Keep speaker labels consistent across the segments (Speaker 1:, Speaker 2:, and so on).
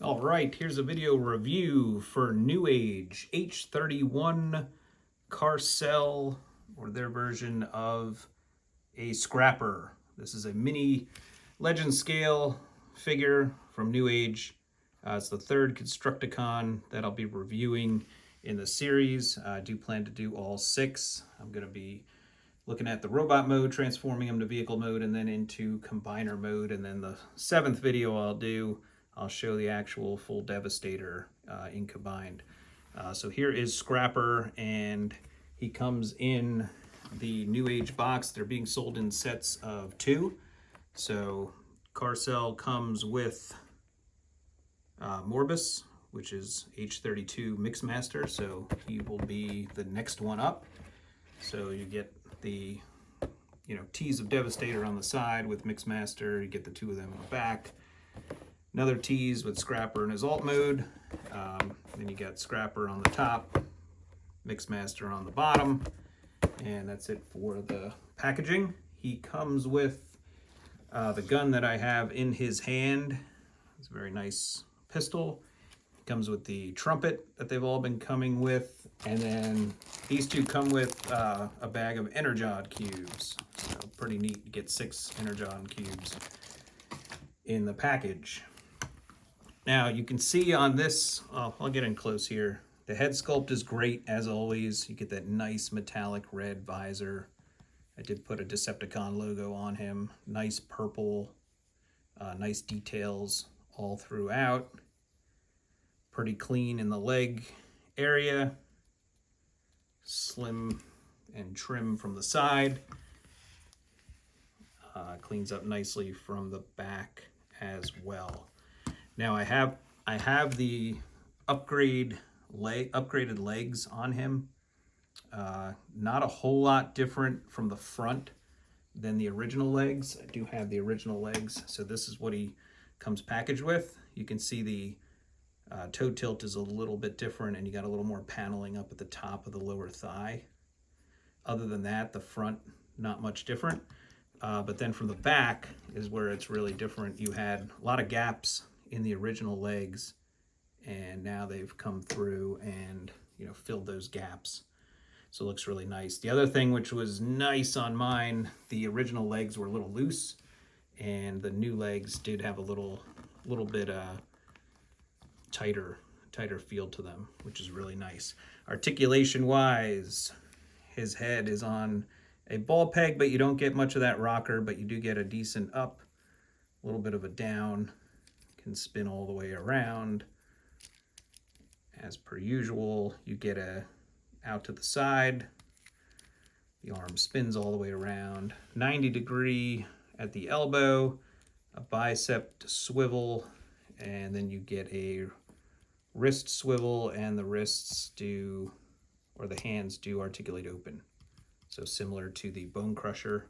Speaker 1: All right, here's a video review for Newage H31 Carcel, or their version of a scrapper. This is a mini legend scale figure from Newage. It's the third Constructicon that I'll be reviewing in the series. I do plan to do all 6. I'm going to be looking at the robot mode, transforming them to vehicle mode, and then into combiner mode. And then the 7th video I'll show the actual full Devestator in combined. So here is Scrapper, and he comes in the Newage box. They're being sold in sets of 2. So Carcel comes with Morbus, which is H32 Mixmaster, so he will be the next one up. So you get the tees of Devestator on the side with Mixmaster. You get the 2 of them in the back. Another tease with Scrapper in his alt mode. Then you got Scrapper on the top, Mixmaster on the bottom, and that's it for the packaging. He comes with the gun that I have in his hand. It's a very nice pistol. It comes with the trumpet that they've all been coming with, and then these 2 come with a bag of Energon cubes. So pretty neat to get 6 Energon cubes in the package. Now you can see on this, I'll get in close here. The head sculpt is great as always. You get that nice metallic red visor. I did put a Decepticon logo on him. Nice purple, nice details all throughout. Pretty clean in the leg area. Slim and trim from the side. Cleans up nicely from the back as well. Now I have the upgraded legs on him. Not a whole lot different from the front than the original legs. I do have the original legs, so this is what he comes packaged with. You can see the toe tilt is a little bit different, and you got a little more paneling up at the top of the lower thigh. Other than that, the front, not much different. But then from the back is where it's really different. You had a lot of gaps in the original legs, and now they've come through and filled those gaps. So it looks really nice. The other thing which was nice on mine, the original legs were a little loose, and the new legs did have a little bit tighter feel to them, which is really nice. Articulation wise, his head is on a ball peg, but you don't get much of that rocker, but you do get a decent up, a little bit of a down. Can spin all the way around. As per usual, you get a out to the side. The arm spins all the way around. 90-degree at the elbow, a bicep swivel, and then you get a wrist swivel, and the wrists do, or the hands do articulate open. So similar to the Bone Crusher,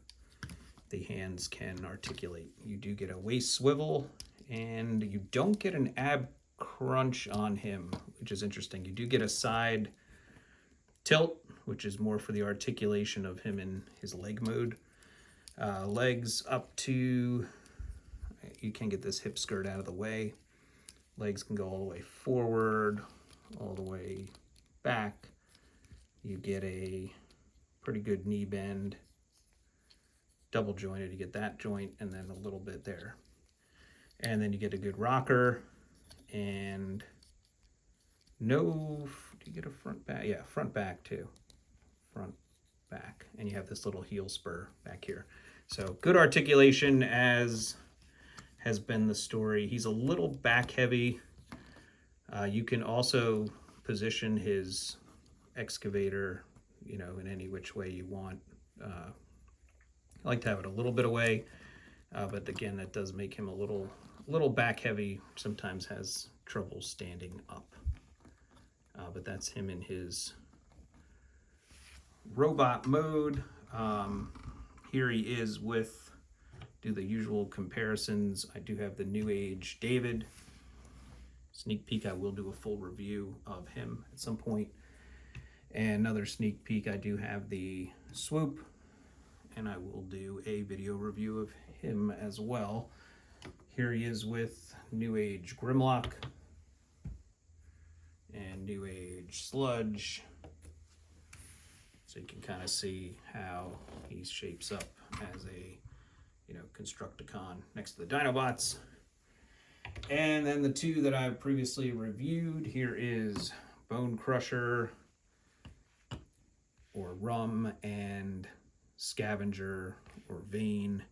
Speaker 1: the hands can articulate. You do get a waist swivel, and you don't get an ab crunch on him, which is interesting. You do get a side tilt, which is more for the articulation of him in his leg mode. Legs up to, you can get this hip skirt out of the way. Legs can go all the way forward, all the way back. You get a pretty good knee bend. Double jointed, you get that joint, and then a little bit there. And then you get a good rocker, and do you get a front back? Yeah, front back too. Front back. And you have this little heel spur back here. So good articulation, as has been the story. He's a little back heavy. You can also position his excavator, in any which way you want. I like to have it a little bit away, but again, that does make him a little back heavy, sometimes has trouble standing up. But that's him in his robot mode. Here he is with, do the usual comparisons. I do have the Newage David. Sneak peek, I will do a full review of him at some point. And another sneak peek, I do have the Swoop, and I will do a video review of him as well. Here he is with Newage Grimlock. and Newage sludge. So you can kind of see how he shapes up as a, Constructicon next to the Dinobots. And then the two that I've previously reviewed, here is Bone Crusher, or Rum, and Scavenger, or Vein.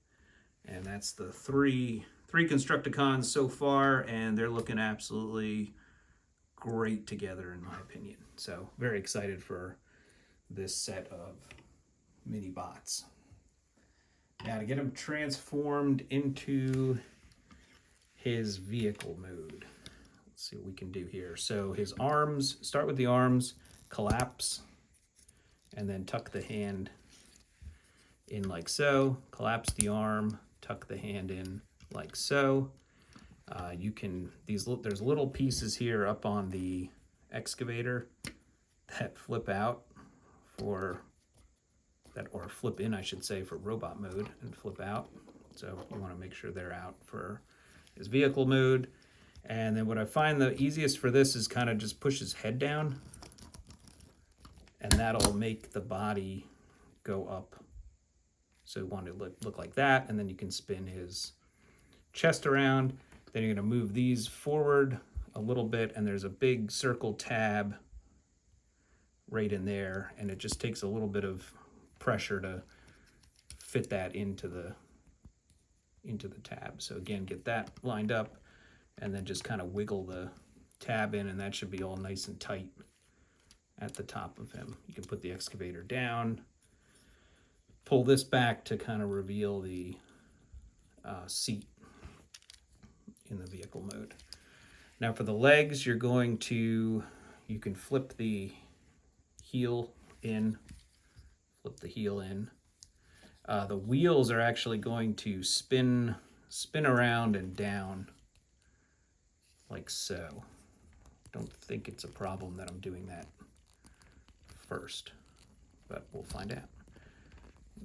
Speaker 1: And that's the three Constructicons so far, and they're looking absolutely great together in my opinion. So very excited for this set of mini bots. Now to get him transformed into his vehicle mode, let's see what we can do here. So his arms, start with the arms, collapse, and then tuck the hand in like so. Collapse the arm, tuck the hand in like so. There's little pieces here up on the excavator that flip out for that, or flip in, I should say, for robot mode, and flip out. So you want to make sure they're out for his vehicle mode. And then what I find the easiest for this is kind of just push his head down, and that'll make the body go up. So you want it to look like that, and then you can spin his chest around. Then you're going to move these forward a little bit, and there's a big circle tab right in there, and it just takes a little bit of pressure to fit that into the tab. So again, get that lined up, and then just kind of wiggle the tab in, and that should be all nice and tight at the top of him. You can put the excavator down, pull this back to kind of reveal the seat in the vehicle mode. Now for the legs, you can flip the heel in, the wheels are actually going to spin around and down like so. Don't think it's a problem that I'm doing that first, but we'll find out.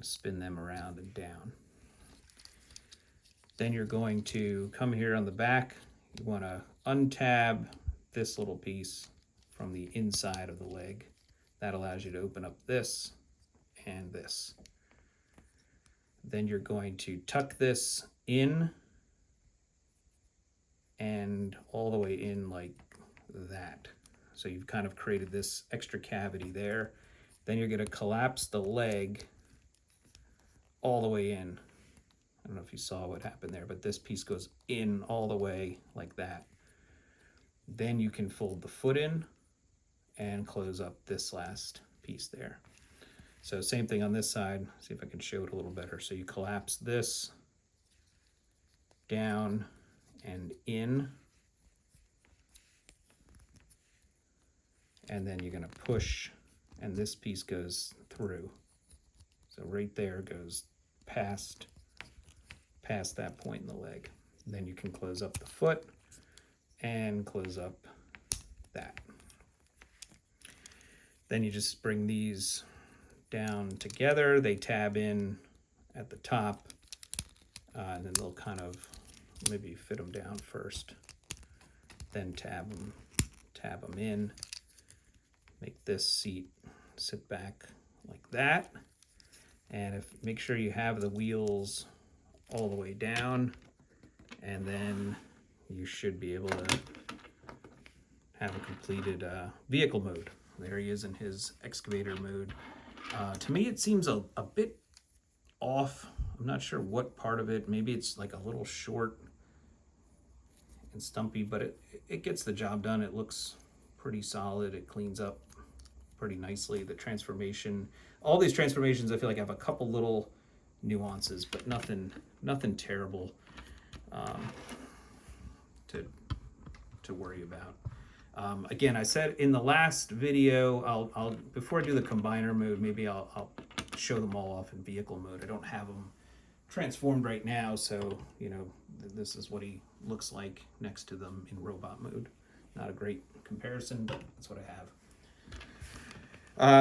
Speaker 1: Spin them around and down. Then you're going to come here on the back. You want to untab this little piece from the inside of the leg. That allows you to open up this and this. Then you're going to tuck this in and all the way in like that. So you've kind of created this extra cavity there. Then you're going to collapse the leg all the way in. I don't know if you saw what happened there, but this piece goes in all the way like that. Then you can fold the foot in and close up this last piece there. So same thing on this side. See if I can show it a little better. So you collapse this down and in, and then you're going to push, and this piece goes through. So right there goes past that point in the leg. Then you can close up the foot and close up that. Then you just bring these down together. They tab in at the top, and then they'll kind of maybe fit them down first, then tab them in. Make this seat sit back like that. And make sure you have the wheels all the way down, and then you should be able to have a completed vehicle mode. There he is in his excavator mode. To me, it seems a bit off. I'm not sure what part of it. Maybe it's like a little short and stumpy, but it gets the job done. It looks pretty solid. It cleans up pretty nicely. The transformation, all these transformations, I feel like have a couple little nuances, but nothing terrible to worry about. Again, I said in the last video, I'll before I do the combiner mode, maybe I'll show them all off in vehicle mode. I don't have them transformed right now, so this is what he looks like next to them in robot mode. Not a great comparison, but that's what I have.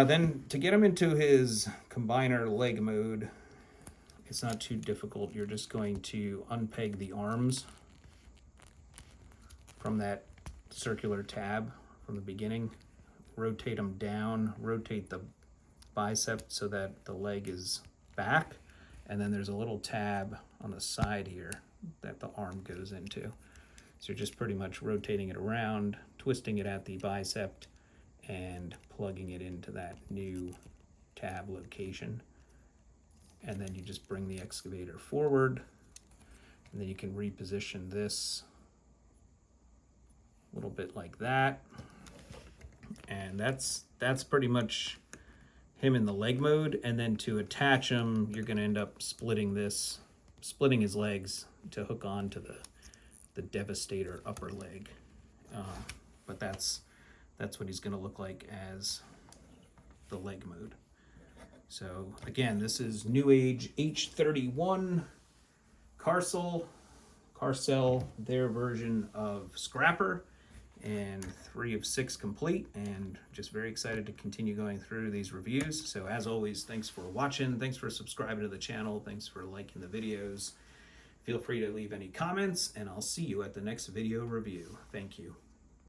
Speaker 1: Then to get him into his combiner leg mode, it's not too difficult. You're just going to unpeg the arms from that circular tab from the beginning. Rotate them down, rotate the bicep so that the leg is back, and then there's a little tab on the side here that the arm goes into. So you're just pretty much rotating it around, twisting it at the bicep, and plugging it into that new tab location. And then you just bring the excavator forward, and then you can reposition this a little bit like that. And that's pretty much him in the leg mode. And then to attach him, you're going to end up splitting his legs to hook on to the Devastator upper leg. But that's what he's going to look like as the leg mode. So again, this is Newage H31 Carcel, their version of Scrapper, and 3 of 6 complete, and just very excited to continue going through these reviews. So as always, thanks for watching, thanks for subscribing to the channel, thanks for liking the videos. Feel free to leave any comments, and I'll see you at the next video review. Thank you.